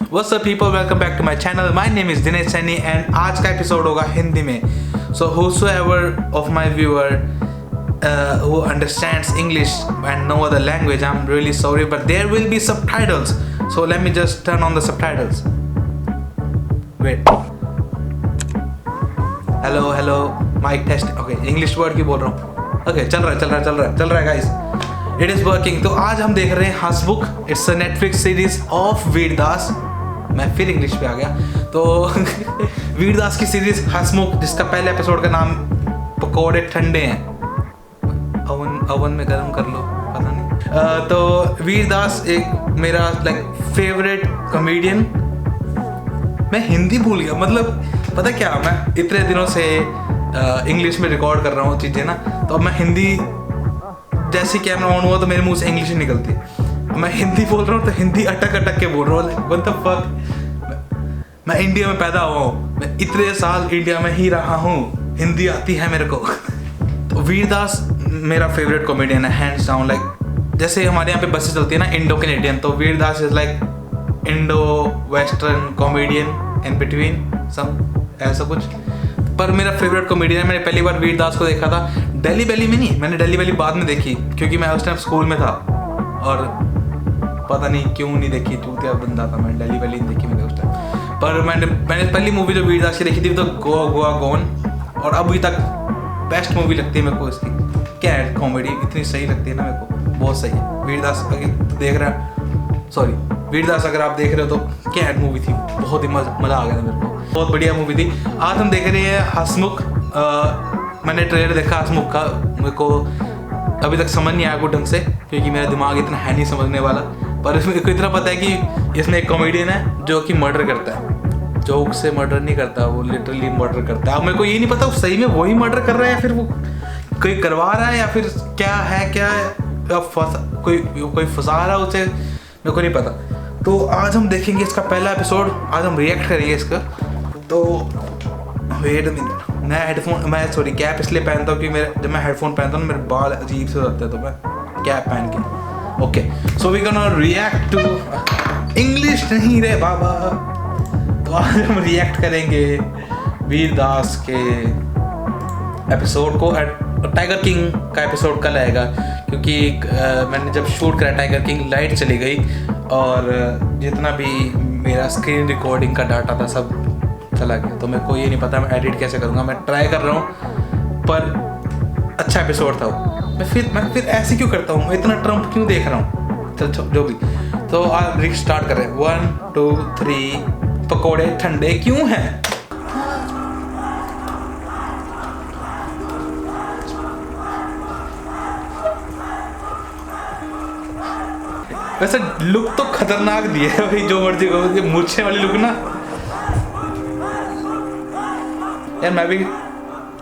What's up people, welcome back to my channel. My name is Dinesh Saini and आज का episode होगा हिंदी में. So whosoever of my viewer who understands English and no other language, I'm really sorry, but there will be subtitles. So let me just turn on the subtitles. Wait. Hello, mic test. Okay, English word की बोल रहा हूँ. Okay, चल रहा है guys. It is working. तो आज हम देख रहे हैं हंसमुख. It's a Netflix series of वीर दास. मैं फिर इंग्लिश पे आ गया. तो वीर दास की सीरीज हंसमुख, जिसका पहले एपिसोड का नाम पकोड़े ठंडे हैं. ओवन में गर्म कर लो, पता नहीं. तो वीर दास एक मेरा फेवरेट कॉमेडियन. मैं हिंदी भूल गया, मतलब पता क्या, मैं इतने दिनों से इंग्लिश में रिकॉर्ड कर रहा हूँ चीज़ें ना, तो अब मैं हिंदी जैसे कैमरा ऑन हुआ तो मेरे मुंह से इंग्लिश ही निकलती है. मैं हिंदी बोल रहा हूँ तो हिंदी अटक के बोल रहा हूँ. What the fuck. मैं इंडिया में पैदा हुआ हूँ, मैं इतने साल इंडिया में ही रहा हूँ, हिंदी आती है मेरे को. तो वीर दास मेरा फेवरेट कॉमेडियन है, हैंड्स डाउन. जैसे हमारे यहाँ पे बसें चलती है ना, इंडो कैनेडियन, तो Vir Das is Indo western comedian in between सब, ऐसा कुछ. पर मेरा फेवरेट कॉमेडियन है. मैंने पहली बार वीर दास को देखा था दिल्ली वैली में. नहीं, मैंने दिल्ली वैली बाद में देखी, क्योंकि मैं उस टाइम स्कूल में था और पता नहीं क्यों नहीं देखी, चूतिया बंदा था मैं. दिल्ली वैली नहीं देखी मैंने उस टाइम. पर मैंने पहली मूवी जो वीर दास की देखी थी तो गोवा गॉन, और अभी तक बेस्ट मूवी लगती है मेरे को इसकी. क्या है, कॉमेडी इतनी सही लगती है ना मेरे को, बहुत सही है. वीर दास अगर आप देख रहे हो तो क्या मूवी थी, बहुत ही मज़ा आ गया था मेरे को, बहुत बढ़िया मूवी थी. आज हम देख रहे हैं हंसमुख. मैंने ट्रेलर देखा हंसमुख का, मेरे को अभी तक समझ नहीं आया कुछ ढंग से, क्योंकि मेरा दिमाग इतना है नहीं समझने वाला. पर इसमें को इतना पता है कि इसमें एक कॉमेडियन है जो कि मर्डर करता है. जोक से मर्डर नहीं करता, वो लिटरली मर्डर करता है. अब मेरे को ये नहीं पता सही में वही मर्डर कर रहा है या फिर वो कोई करवा रहा है, या फिर क्या है कोई फंसा रहा है उसे, मेरे को नहीं पता. तो आज हम देखेंगे इसका पहला एपिसोड, आज हम रिएक्ट करेंगे इसका. तो वेट अ मिनट, मैं कैप इसलिए पहनता हूँ कि जब मैं हेडफोन पहनता हूँ मेरे बाल अजीब से होते हैं, तो मैं कैप पहन के. Okay, so we gonna react to. English नहीं रे बाबा. तो आज हम रिएक्ट करेंगे वीर दास के एपिसोड को. टाइगर किंग का एपिसोड कल आएगा, क्योंकि मैंने जब शूट करा टाइगर किंग लाइट चली गई और जितना भी मेरा स्क्रीन रिकॉर्डिंग का डाटा था सब चला गया. तो मेरे को ये नहीं पता मैं एडिट कैसे करूँगा. मैं ट्राई कर रहा हूँ, पर अच्छा एपिसोड था वो. मैं फिर ऐसे क्यों करता हूँ, मैं इतना ट्रम्प क्यों देख रहा हूँ. चल जो भी. तो आज स्टार्ट कर रहे हैं. 1 2 3. पकौड़े ठंडे क्यों हैं. वैसे लुक तो खतरनाक दिए है भाई, जो मर्जी कहो. मूछे वाली लुक ना यार, मैं भी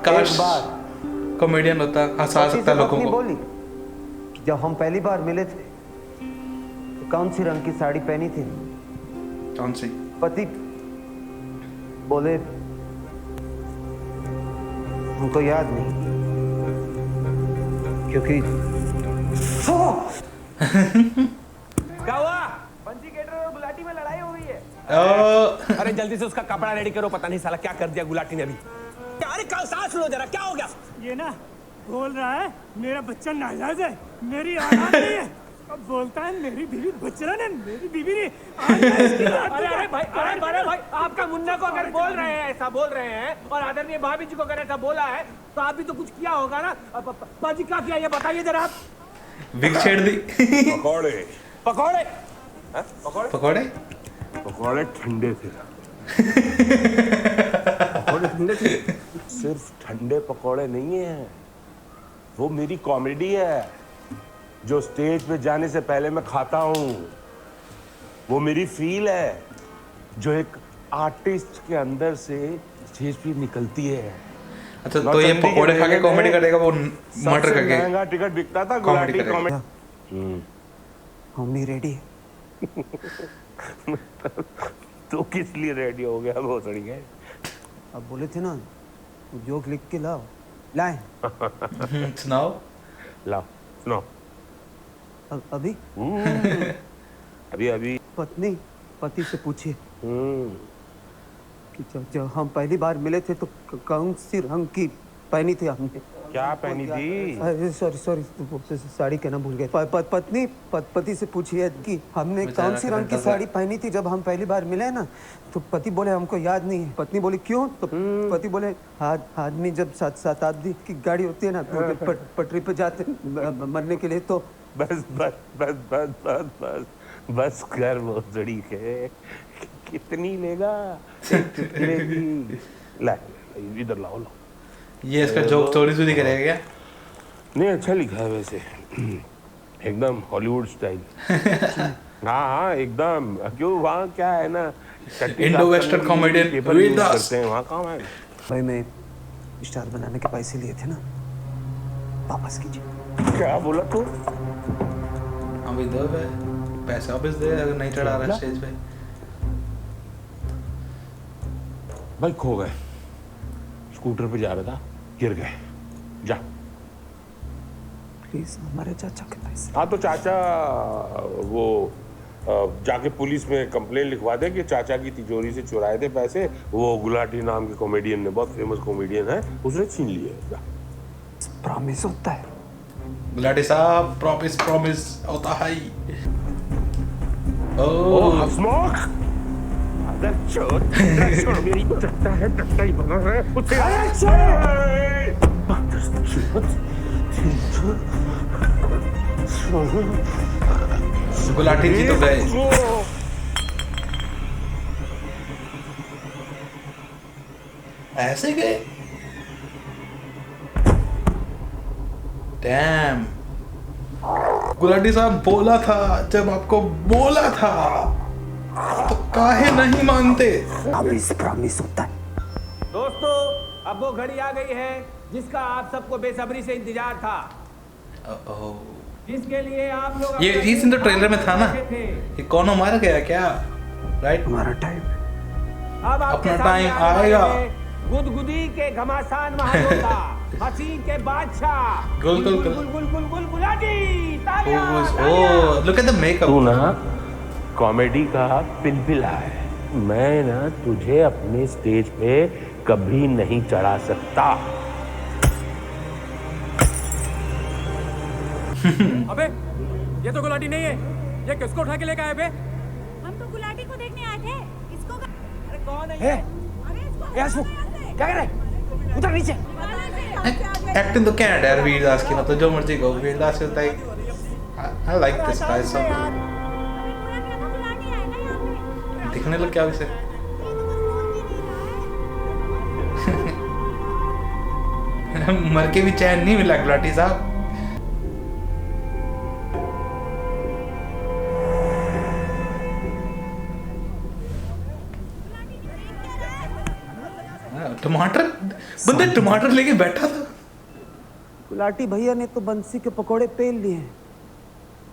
काश कॉमेडियन होता, हंसा सकता लोगों को. बोली जब हम पहली बार मिले थे तो कौन सी रंग की साड़ी पहनी थी. कौन सी. पति बोले हमको याद नहीं, क्योंकि क्या हुआ? पंची केटर और गुलाटी में लड़ाई हो गई है. अरे जल्दी से उसका कपड़ा रेडी करो, पता नहीं साला क्या कर दिया गुलाटी ने अभी. अरे कल सांस लो जरा, क्या हो गया? ये ना बोल रहा है मेरा बच्चा नाजायज है, मेरी औलाद नहीं है. अब बोलता है मेरी बीवी बचरन है, मेरी बीवी नहीं. अरे भाई, आपका मुन्ना को अगर बोल रहे हैं, ऐसा बोल रहे हैं, और आदरणीय भाभी जी को अगर ऐसा बोला है, तो आप भी तो कुछ किया होगा ना. पाजी क्या किया ये बताइए जरा आप. विग छेड़ दी. पकौड़े पकौड़े पकौड़े पकौड़े ठंडे थे. पकौड़े ठंडे थे. सिर्फ ठंडे पकौड़े नहीं है, वो मेरी कॉमेडी है जो स्टेज पे जाने से पहले मैं खाता हूँ. वो मेरी फील है जो एक आर्टिस्ट के अंदर से स्टेज पे निकलती है. अच्छा, तो ये पकौड़े खा के कॉमेडी करेगा, वो मर्डर करके. महंगा टिकट बिकता था कॉमेडी कॉमेडी. Mummy ready. तो किस लिए रेडी हो गया भोसड़ी के. अब बोले थे ना जोक लिख के लाओ, लाए. सुनाओ. लाओ सुनो. अभी अभी पत्नी पति से पूछिए कि जब हम पहली बार मिले थे तो कौन सी रंग की पहनी थी हमने? क्या पहनी थी? सॉरी साड़ी कहना भूल गए। पत्नी पति से पूछिए कि हमने बेचारा कौन सी रंग की करता साड़ी पहनी थी जब हम पहली बार मिले ना। तो पति बोले हमको याद नहीं है। पत्नी बोली क्यों? तो पति बोले आदमी जब शताब्दी की गाड़ी होती है ना पटरी पे जाते मरने के लिए तो। बस बस बस बस बस बस बस कर वो जड़ी के कितनी लेगा? चुटकुले की ला इधर लाओ लो। ये इसका जोक स्टोरी भी करेगा क्या? नहीं अच्छा लिखा है वैसे एकदम हॉलीवुड स्टाइल। हाँ एकदम। क्यों वहाँ क्या है ना इंडो वेस्टर्न कॉमेडियन वीरदास करते हैं वहाँ काम है। भाई मैं स्टार बनाने के पैसे लिए थे ना वापस कीजिए। क्या बोला तू? अभी दो पैसे वापस दे अगर नहीं चढ़ा रहा स्टेज पे। भाई खो गए, स्कूटर पे जा रहा था गिर गए। जा। प्लीज हमारे चाचा के पैसे। हाँ तो चाचा वो जाके पुलिस में कंप्लेंट लिखवा दे कि चाचा की तिजोरी से चुराए थे पैसे। वो गुलाटी नाम के कॉमेडियन ने, बहुत फेमस कॉमेडियन है, उसने छीन लिए। जा। प्रॉमिस होता है गुलाटी साहब, प्रॉमिस होता है। ओह स्मोक मेरी टट्टा है, टट्टा ही बना है गुलाटी जी तो गए। ऐसे गए? डैम। गुलाटी साहब बोला था, जब आपको बोला था तो काहे नहीं मानते? प्रॉमिस होता है। दोस्तों अब वो घड़ी आ गई है जिसका आप सबको बेसब्री से इंतजार था, जिसके लिए आप लोग ये चीज इन तो ट्रेलर में था ना, ये कौन मारा गया क्या? राइट, हमारा टाइम अब अपना टाइम आएगा। गुदगुदी के घमासान महायोद्धा, हसीन के बादशाह, गुल गुल गुल गुल गुल गुल गुलाटी। तालियां, oh look at the makeup. तू ना कॉमेडी का पिलपिला है। मैं ना तुझे अपने स्टेज पे कभी नहीं चढ़ा सकता। अबे ये तो गुलाटी नहीं है, ये किसको उठा के लेके आए बे? हम तो गुलाटी को देखने आए थे। इसको अरे कौन है? अरे इसको क्या कर रहे? उधर नीचे। एक्टिंग तो क्या है यार वीरदास की, मतलब जो मर्जी कहो, Vir Das is like I like this guy so. Gulati आए ना यहाँ पे। दिखने लग क्या वैसे। मर के भी चैन नहीं मिला गुलाटी साहब। टमाटर, बंदा टमाटर लेके बैठा था। गुलाटी भैया ने तो बंसी के पकोड़े पेल लिए हैं,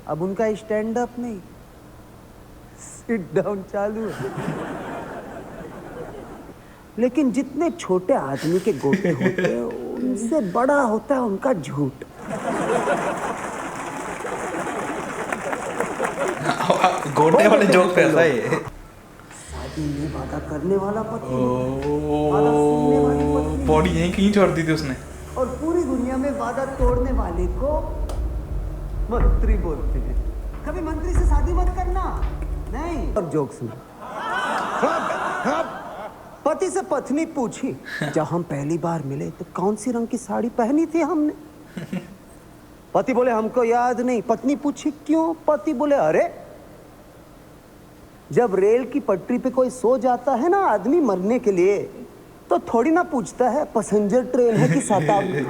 अब उनका स्टैंड अप नहीं सिट डाउन चालू है। लेकिन जितने छोटे आदमी के गोटे होते हैं उनसे बड़ा होता है उनका झूठ। गोटे वाले जोक पे ऐसा ही है। शादी में वादा करने वाला पति, वादा सुनने वाली पत्नी, बॉडी यहीं कहीं छोड़ दी थी उसने। और पूरी दुनिया में वादा तोड़ने वाले को मंत्री बोलते हैं। कभी मंत्री से शादी मत करना, नहीं। और जोक सुनो। पति से पत्नी पूछी, जब हम पहली बार मिले तो कौन सी रंग की साड़ी पहनी थी हमने? पति बोले हमको याद नहीं। पत्नी पूछी क्यों? पति बोले अरे जब रेल की पटरी पे कोई सो जाता है ना आदमी मरने के लिए, तो थोड़ी ना पूछता है पैसेंजर ट्रेन है कि शताब्दी।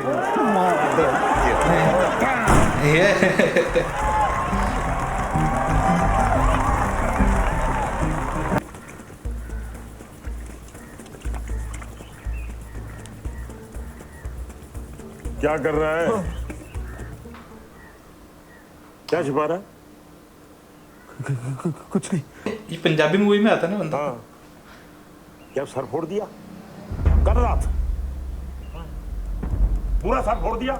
क्या कर रहा है? क्या छुपा रहा है? कुछ नहीं। ये पंजाबी मूवी में आता है ना बंदा। हाँ। क्या सर फोड़ दिया? कर रहा था पूरा सर फोड़ दिया।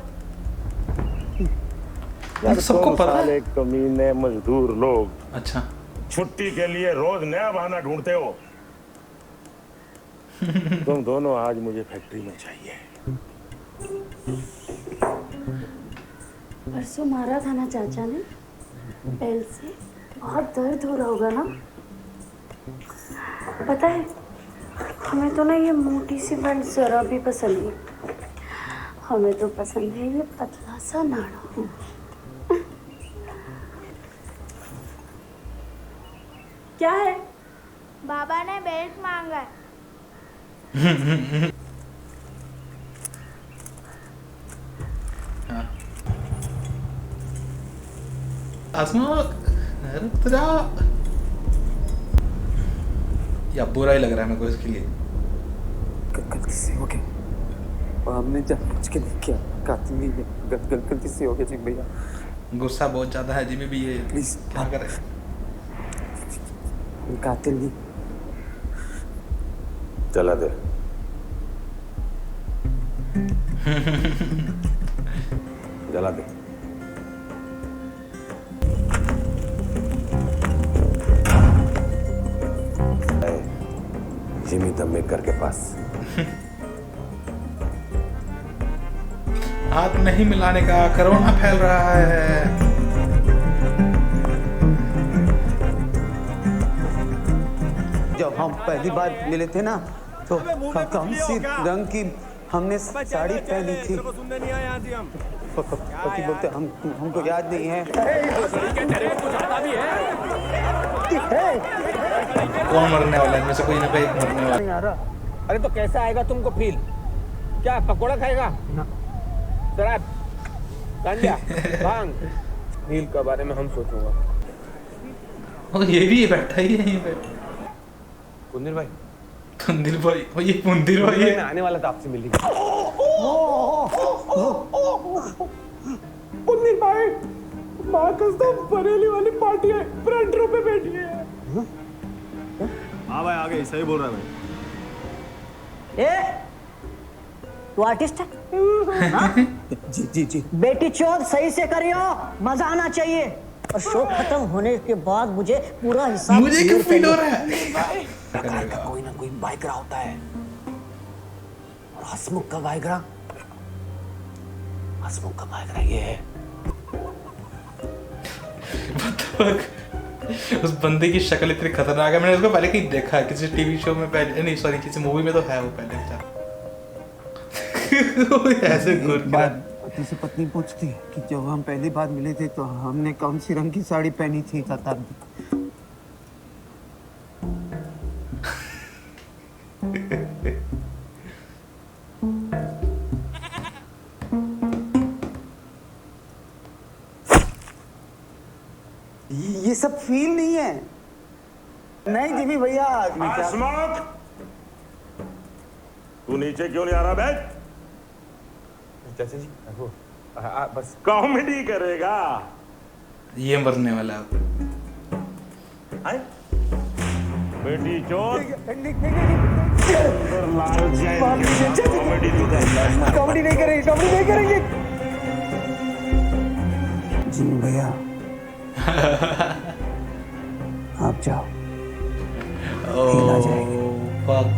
सबको पता है। कमीने मजदूर लोग अच्छा छुट्टी के लिए रोज नया बहाना ढूंढते हो। तुम दोनों आज मुझे फैक्ट्री में चाहिए। परसों मारा था ना चाचा ने बेल से, बहुत दर्द हो रहा होगा ना। पता है हमें तो ना ये मोटी सी बेल्ट जरा भी पसंद नहीं, हमें तो पसंद है ये पतला सा नाड़ा। क्या है? बाबा ने बेल्ट मांगा है। हसमुख रुक जा। या बुरा ही लग रहा है मेरे को इसके लिए। गलती से हो गया, हमने जानबूझ के नहीं किया, कातिल नहीं है, गलती से हो गया जी भैया। गुस्सा बहुत ज्यादा है जिम्मी भी, ये प्लीज क्या करे। कातिल नहीं। चला दे। जला दे। जिमी द मेकर के पास हाथ नहीं मिलाने का, कोरोना फैल रहा है। जब हम पहली बार मिले थे ना तो कौन सी रंग की हमने साड़ी पहनी थी? पति बोलते हमको याद नहीं है। कौन मरने वाला है इनमें से? कोई ना कोई एक मरने वाला है। अरे तो कैसा आएगा तुमको फील? क्या पकोड़ा खाएगा? शराब, गांजा, भांग? नील के बारे में हम सोचूंगा। और ये भी बैठा ही है यहीं पे। कुंदन भाई, कुंदिल भाई, और ये कुंदिल भाई है। मैं आने वाला था आपसे मिलने। कुंदन भाई, माँ कसम बरेली वाली पार्टी है, फ्रंट रो पे बैठी है। हाँ भाई आ गए, सही बोल रहा है भाई। तू आर्टिस्ट है? जी जी जी। बेटी चौथ सही से करियो, मजा आना चाहिए। और शो खत्म होने के बाद मुझे पूरा हिसाब मुझे क्यों फील हो रहा है? प्रकार का कोई ना कोई वाइग्रा होता है, और हसमुख का वाइग्रा, हसमुख का वाइग्रा ये है। उस बंदे की शक्ल इतनी खतरनाक है, मैंने उसको पहले कहीं देखा है किसी टीवी शो में, पहले नहीं सॉरी किसी मूवी में तो है वो पहले बेचारा। ऐसे पति से पत्नी पूछती कि जब हम पहली बार मिले थे तो हमने कौन सी रंग की साड़ी पहनी थी? ये सब फील नहीं है। नहीं जिमी भैया। हसमुख, तू नीचे क्यों नहीं आ रहा? बैठ। चाचा जी, वो बस कॉमेडी करेगा। ये मरने वाला है। आए? बेटी चोर कॉमेडी नहीं करेंगे, कॉमेडी नहीं करेंगे। जिमी भैया आप जाओ। फक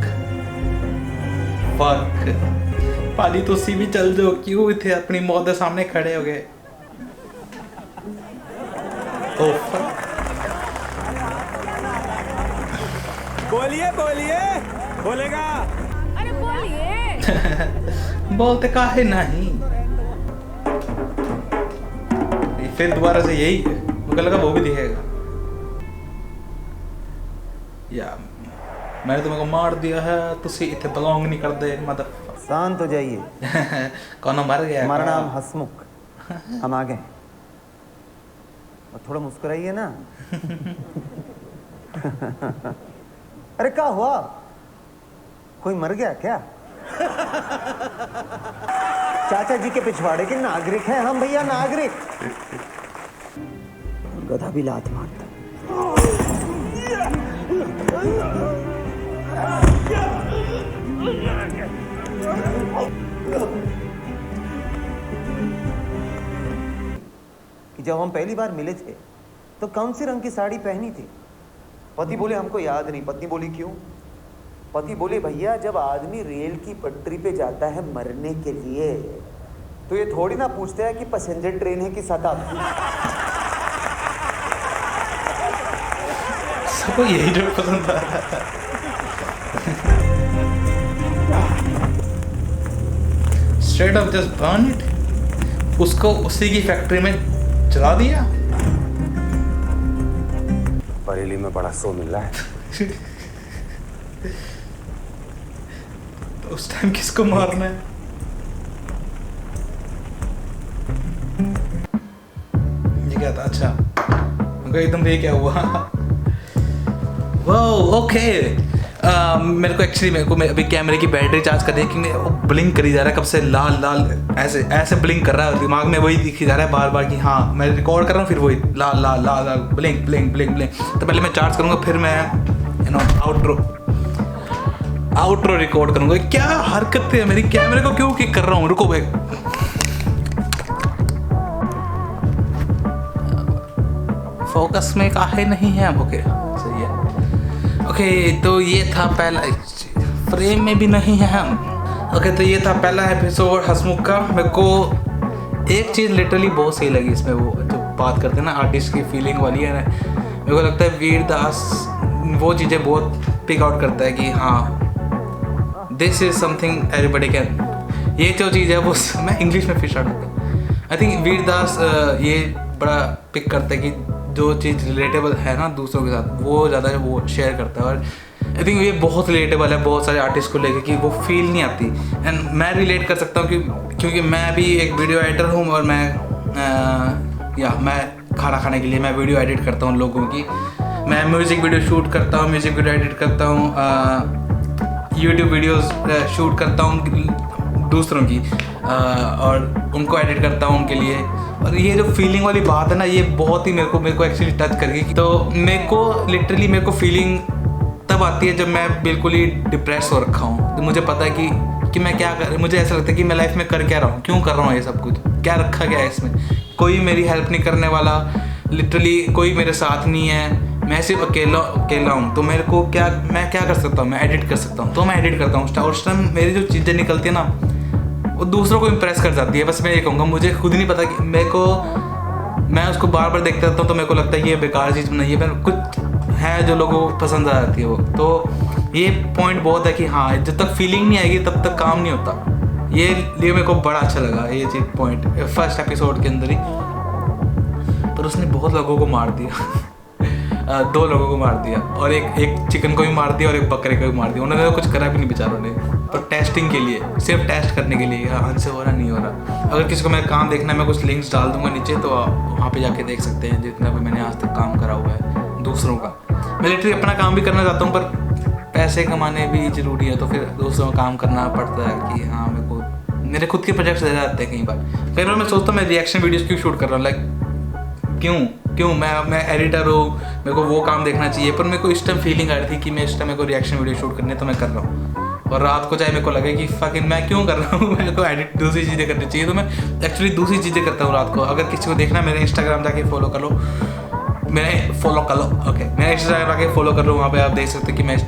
पाली तो सी भी चल जाओ, क्यों थे अपनी मौत के सामने खड़े हो गए। बोलिए बोलिए, बोलेगा। अरे बोलिए। बोलते काहे नहीं। फिर दोबारा से यही मुझे लगा वो भी दिखेगा। या मैंने तुम्हें को मार दिया है, तुसी इतने बिलोंग नहीं कर दे। मदर शांत हो जाइए। कौन मर गया? हमारा नाम हसमुख, हम आ गए। और थोड़ा मुस्कुराइए ना। अरे क्या हुआ? कोई मर गया क्या? चाचा जी के पिछवाड़े के नागरिक हैं हम भैया, नागरिक। गधा भी लात मारता। कि जब हम पहली बार मिले थे तो कौन सी रंग की साड़ी पहनी थी? पति बोले हमको याद नहीं। पत्नी बोली क्यों? पति बोले भैया जब आदमी रेल की पटरी पे जाता है मरने के लिए तो ये थोड़ी ना पूछते हैं कि पैसेंजर ट्रेन है कि शताब्दी। सबको यही जो पसंद आ रहा है। Straight up just burn it, उसको उसी की फैक्ट्री में चला दिया। बरेली में बड़ा शो मिल रहा है। तो उस टाइम किसको मारना है? ये क्या था? अच्छा उनका एकदम ये क्या हुआ? वाह ओके। मेरे को अभी कैमरे की बैटरी चार्ज कर रही है क्योंकि वो ब्लिंक करी जा रहा है कब से, लाल लाल ऐसे ऐसे ब्लिंक कर रहा है, दिमाग में वही दिखी जा रहा है बार बार कि हाँ मैं रिकॉर्ड कर रहा हूँ, फिर वही लाल लाल लाल लाल ब्लिंक ब्लिंक ब्लिंक ब्लिंक। तो पहले मैं चार्ज करूँगा, फिर मैं आउट्रो रिकॉर्ड करूँगा। क्या हरकत है मेरी, कैमरे को क्यों किक कर रहा हूँ? रुको भाई, फोकस में काहे नहीं है अब? ओके सही है। ओके तो ये था पहला, फ्रेम में भी नहीं है हम। ओके तो ये था पहला एपिसोड हंसमुख का। मेरे को एक चीज़ लिटरली बहुत सही लगी इसमें, वो जो बात करते हैं ना आर्टिस्ट की फीलिंग वाली है ना, मेरे को लगता है वीर दास वो चीज़ें बहुत पिक आउट करता है कि हाँ this is something everybody can. ये जो चीज़ है वो मैं इंग्लिश में फिर स्टार्ट होता आई थिंक वीर दास ये बड़ा पिक करता है कि जो चीज़ रिलेटेबल है ना दूसरों के साथ वो ज़्यादा वो शेयर करता है। और आई थिंक ये बहुत रिलेटेबल है बहुत सारे आर्टिस्ट को लेकर कि वो फील नहीं आती। एंड मैं रिलेट कर सकता हूँ क्योंकि मैं भी एक वीडियो एडिटर हूँ और मैं खाना खाने के लिए मैं वीडियो एडिट करता हूँ लोगों की। मैं म्यूज़िक वीडियो शूट करता हूँ, म्यूज़िक वीडियो एडिट करता हूँ, यूट्यूब वीडियोस शूट करता हूँ दूसरों की और उनको एडिट करता हूँ उनके लिए। और ये जो फीलिंग वाली बात है ना, ये बहुत ही मेरे को एक्चुअली टच कर गई। तो मेरे को फीलिंग तब आती है जब मैं बिल्कुल ही डिप्रेस हो रखा हूँ। तो मुझे पता है कि मैं क्या कर, मुझे ऐसा लगता है कि मैं लाइफ में कर क्या रहा हूँ, क्यों कर रहा हूँ ये सब कुछ, क्या रखा गया है इसमें। कोई मेरी हेल्प नहीं करने वाला, लिटरली कोई मेरे साथ नहीं है, मैं सिर्फ अकेला हूँ। तो मैं क्या कर सकता हूँ? मैं एडिट कर सकता हूँ, तो मैं एडिट करता हूँ। उस टाइम मेरी जो चीज़ें निकलती है ना वो दूसरों को इम्प्रेस कर जाती है। बस मैं ये कहूँगा, मुझे खुद नहीं पता कि मैं उसको बार बार देखता रहता हूँ तो मेरे को लगता है कि ये बेकार चीज़ नहीं है, पर कुछ है जो लोगों को पसंद आ जाती है वो। तो ये पॉइंट बहुत है कि हाँ जब तक फीलिंग नहीं आएगी तब तक काम नहीं होता। ये मेरे को बड़ा अच्छा लगा ये चीज़ पॉइंट फर्स्ट एपिसोड के अंदर ही। पर उसने बहुत लोगों को मार दिया 2 लोगों को मार दिया और एक चिकन को भी मार दिया और एक बकरे को भी मार दिया। उन्होंने तो कुछ करा भी नहीं बेचारों ने, पर टेस्टिंग के लिए, सिर्फ टेस्ट करने के लिए हाँ से हो रहा नहीं हो रहा। अगर किसी को मेरा काम देखना है मैं कुछ लिंक्स डाल दूंगा नीचे, तो वहाँ पे जाके देख सकते हैं जितना भी मैंने आज तक काम करा हुआ है दूसरों का। मैं लिटरली अपना काम भी करना चाहता हूँ पर पैसे कमाने भी ज़रूरी है, तो फिर दूसरों का काम करना पड़ता है कि हाँ मेरे खुद के प्रोजेक्ट्स रह जाते हैं कई बार मैं सोचता हूँ मैं रिएक्शन वीडियोज़ क्यों शूट कर रहा हूँ, लाइक क्यों मैं एडिटर हूँ, मेरे को वो काम देखना चाहिए। पर मेरे को इस टाइम फीलिंग आ रही थी कि मैं इस टाइम मेरे को रिएक्शन वीडियो शूट करनी है तो मैं कर रहा हूँ। और रात को चाहे मेरे को लगे कि फकिंग मैं क्यों कर रहा हूँ, मेरे को एडिट दूसरी चीज़ें करनी चाहिए, तो मैं एक्चुअली दूसरी चीज़ें करता हूँ रात को। अगर किसी को देखना मेरे इंस्टाग्राम जाके फॉलो कर लो, ओके मेरा इंस्टाग्राम जाके फॉलो कर लो, वहाँ पर आप देख सकते हो कि मैं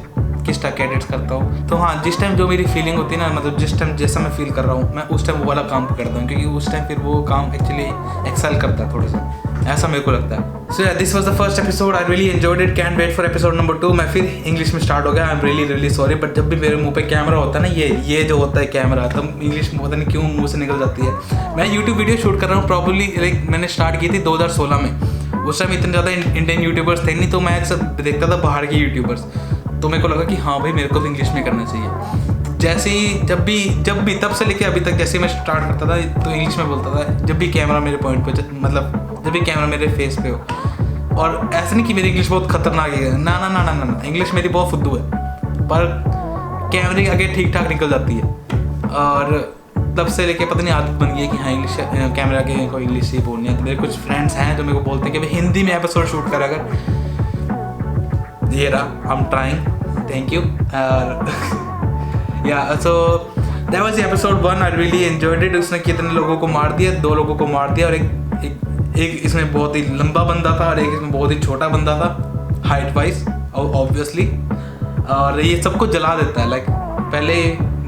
किस टाइप के एडिट्स करता हूँ। तो हाँ जिस टाइम जो मेरी फीलिंग होती है ना, मतलब जिस टाइम जैसा मैं फील कर रहा हूँ मैं उस टाइम वो वाला काम करता हूँ, क्योंकि उस टाइम फिर वो काम एक्चुअली एक्सेल करता है थोड़ा सा, ऐसा मेरे को लगता है। So this was the first episode, I really enjoyed it, can wait for episode number 2। मैं फिर इंग्लिश में स्टार्ट हो गया, I am really sorry, but जब भी मेरे मुंह पे कैमरा होता है ना, ये जो होता है कैमरा, तब इंग्लिश में पता नहीं क्यों मुंह से निकल जाती है। मैं यूट्यूब वीडियो शूट कर रहा हूँ प्रॉपर्ली, लाइक मैंने स्टार्ट की थी 2016 में। उस टाइम इतने ज़्यादा इंडियन यूट्यूबर्स थे नहीं, तो मैं सब देखता था बाहर के यूट्यूबर्स, तो मेरे को लगा कि हाँ भाई मेरे को भी इंग्लिश में करना चाहिए। जैसे ही जब भी तब से लेके अभी तक जैसे मैं स्टार्ट करता था तो इंग्लिश में बोलता था, जब भी कैमरा मेरे पॉइंट पे, मतलब जब भी कैमरा मेरे फेस पे हो। और ऐसा नहीं कि मेरी इंग्लिश बहुत खतरनाक है, ना, इंग्लिश मेरी बहुत फुद्दू है, पर कैमरे के आगे ठीक ठाक निकल जाती है। और तब से लेके पता नहीं आदत बन गई है कि हाँ इंग्लिश कैमरा के को इंग्लिश ही बोलनी है। तो मेरे कुछ फ्रेंड्स हैं जो मेरे को बोलते हैं कि भाई हिंदी में एपिसोड शूट करा कर। ये रहा, I am trying, thank you. Yeah so that was episode 1, I really enjoyed it. उसने कितने लोगों को मार दिया, 2 लोगों को मार दिया, और एक इसमें बहुत ही लंबा बंदा था और एक इसमें बहुत ही छोटा बंदा था हाइट वाइज। ऑब्वियसली, और ये सबको जला देता है। लाइक पहले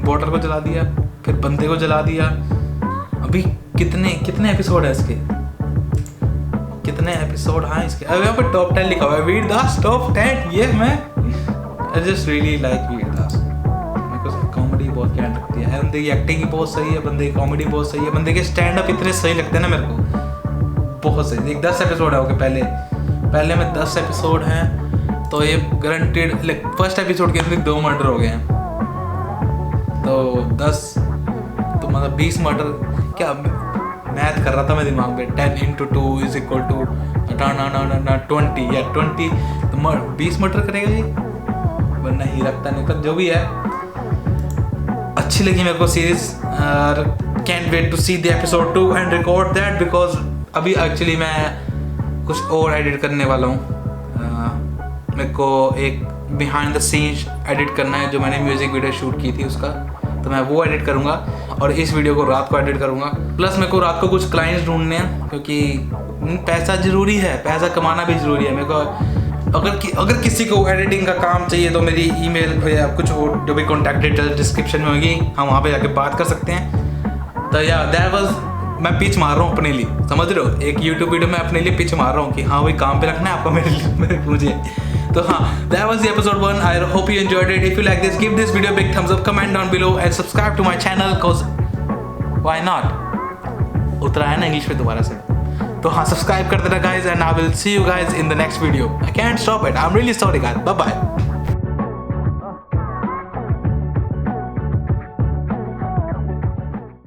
वॉटर को जला दिया, फिर बंदे को जला दिया। अभी कितने एपिसोड है इसके, कितने एपिसोड हैं इसके? अब यहाँ पे टॉप 10 लिखा हुआ है, वीर दास टॉप 10। ये मैं आई जस्ट रियली लाइक वीर दास। मेरे को कॉमेडी बहुत कैंट लगती है, बंदे की एक्टिंग ही बहुत सही है, बंदे की कॉमेडी बहुत सही है, बंदे के स्टैंड अप इतने सही लगते हैं ना मेरे को, बहुत सही। एक 10 एपिसोड है ओके, पहले में 10 एपिसोड हैं, तो ये गारंटेड लाइक फर्स्ट एपिसोड के अंदर 2 मर्डर हो गए हैं, तो 10 तो मतलब 20 मर्डर। क्या मैथ कर रहा था मैं दिमाग में, 10 × 2 = 20 या 20, तो 20 मर्डर करेगा ये, वरना ही रखता नहीं। पर जो भी है, अच्छी लगी मेरे को series. Can't wait to see the episode 2 and record that, because अभी एक्चुअली मैं कुछ और एडिट करने वाला हूँ। मेरे को एक बिहाइंड द सीन्स एडिट करना है, जो मैंने म्यूजिक वीडियो शूट की थी उसका, तो मैं वो एडिट करूँगा और इस वीडियो को रात को एडिट करूँगा। प्लस मेरे को रात को कुछ क्लाइंट्स ढूंढने हैं, क्योंकि पैसा ज़रूरी है, पैसा कमाना भी ज़रूरी है। मेरे को अगर किसी को एडिटिंग का काम चाहिए तो मेरी ईमेल या कुछ और जो भी कॉन्टैक्ट डिटेल डिस्क्रिप्शन में होगी, हम वहाँ पे जाके बात कर सकते हैं। तो या दैट वाज, मैं पिच मार रहा हूँ अपने लिए, समझ रहे हो? एक यूट्यूब वीडियो में अपने लिए पिच मार रहा हूँ कि हाँ वही काम पे रखना है आपको मेरे मुझे। तो हाँ, that was the episode 1. I hope you enjoyed it. If you like this, give this video a big thumbs up, comment down below and subscribe to my channel, cause why not? उतरा है ना English में दोबारा से। तो हाँ, subscribe कर देना guys, and I will see you guys in the next video. I can't stop it. I'm really sorry guys. Bye bye.